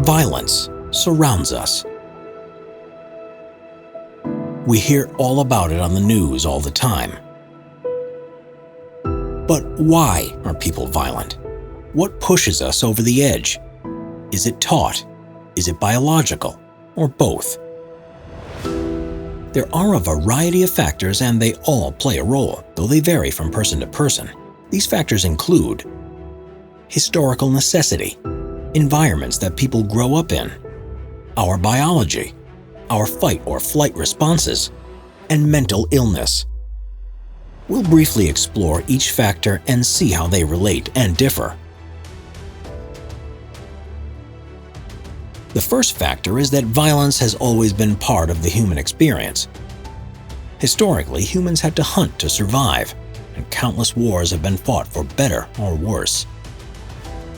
Violence surrounds us. We hear all about it on the news all the time. But why are people violent? What pushes us over the edge? Is it taught? Is it biological? Or both? There are a variety of factors and they all play a role, though they vary from person to person. These factors include historical necessity, environments that people grow up in, our biology, our fight or flight responses, and mental illness. We'll briefly explore each factor and see how they relate and differ. The first factor is that violence has always been part of the human experience. Historically, humans had to hunt to survive, and countless wars have been fought for better or worse.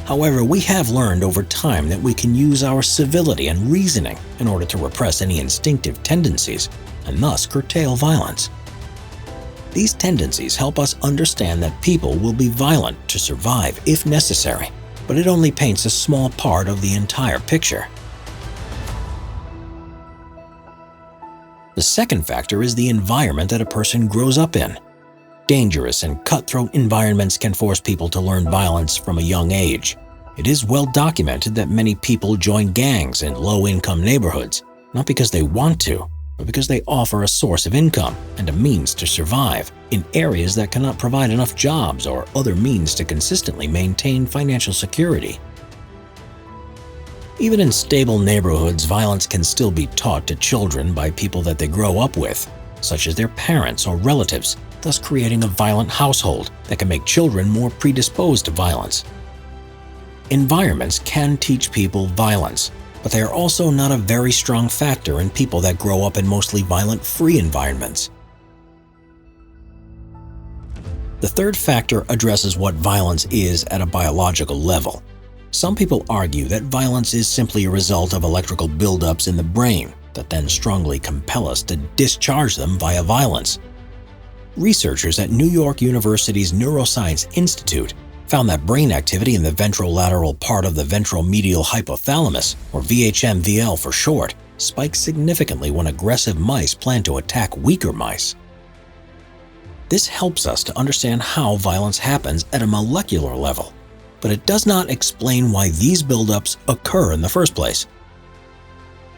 However, we have learned over time that we can use our civility and reasoning in order to repress any instinctive tendencies and thus curtail violence. These tendencies help us understand that people will be violent to survive if necessary, but it only paints a small part of the entire picture. The second factor is the environment that a person grows up in. Dangerous and cutthroat environments can force people to learn violence from a young age. It is well documented that many people join gangs in low-income neighborhoods, not because they want to, but because they offer a source of income and a means to survive in areas that cannot provide enough jobs or other means to consistently maintain financial security. Even in stable neighborhoods, violence can still be taught to children by people that they grow up with, such as their parents or relatives, thus creating a violent household that can make children more predisposed to violence. Environments can teach people violence, but they are also not a very strong factor in people that grow up in mostly violent-free environments. The third factor addresses what violence is at a biological level. Some people argue that violence is simply a result of electrical buildups in the brain that then strongly compel us to discharge them via violence. Researchers at New York University's Neuroscience Institute found that brain activity in the ventrolateral part of the ventromedial hypothalamus, or VHMVL for short, spikes significantly when aggressive mice plan to attack weaker mice. This helps us to understand how violence happens at a molecular level, but it does not explain why these buildups occur in the first place.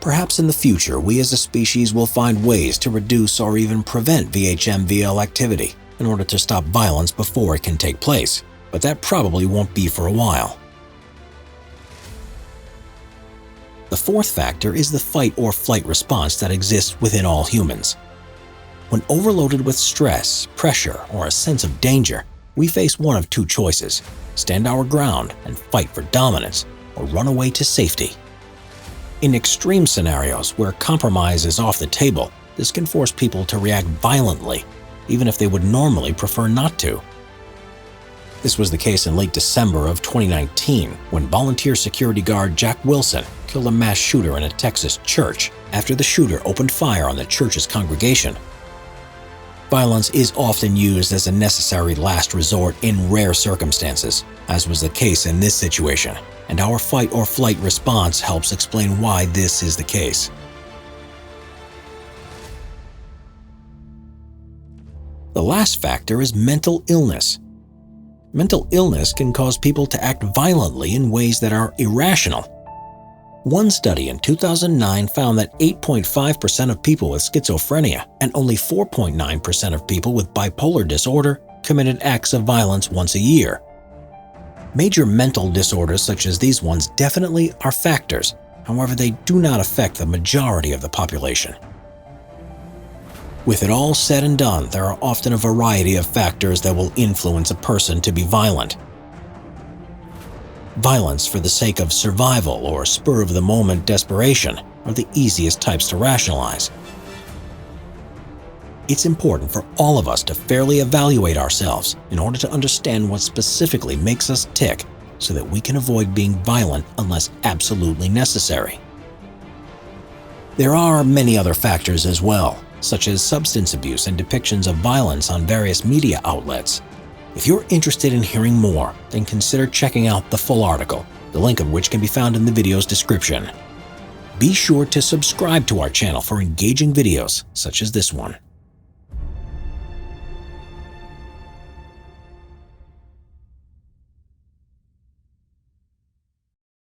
Perhaps in the future, we as a species will find ways to reduce or even prevent VHMVL activity in order to stop violence before it can take place, but that probably won't be for a while. The fourth factor is the fight or flight response that exists within all humans. When overloaded with stress, pressure, or a sense of danger, we face one of two choices: stand our ground and fight for dominance, or run away to safety. In extreme scenarios where compromise is off the table, this can force people to react violently, even if they would normally prefer not to. This was the case in late December of 2019, when volunteer security guard Jack Wilson killed a mass shooter in a Texas church after the shooter opened fire on the church's congregation. Violence is often used as a necessary last resort in rare circumstances, as was the case in this situation, and our fight or flight response helps explain why this is the case. The last factor is mental illness. Mental illness can cause people to act violently in ways that are irrational. One study in 2009 found that 8.5% of people with schizophrenia and only 4.9% of people with bipolar disorder committed acts of violence once a year. Major mental disorders such as these ones definitely are factors, however, they do not affect the majority of the population. With it all said and done, there are often a variety of factors that will influence a person to be violent. Violence for the sake of survival or spur-of-the-moment desperation are the easiest types to rationalize. It's important for all of us to fairly evaluate ourselves in order to understand what specifically makes us tick so that we can avoid being violent unless absolutely necessary. There are many other factors as well, such as substance abuse and depictions of violence on various media outlets. If you're interested in hearing more, then consider checking out the full article, the link of which can be found in the video's description. Be sure to subscribe to our channel for engaging videos such as this one.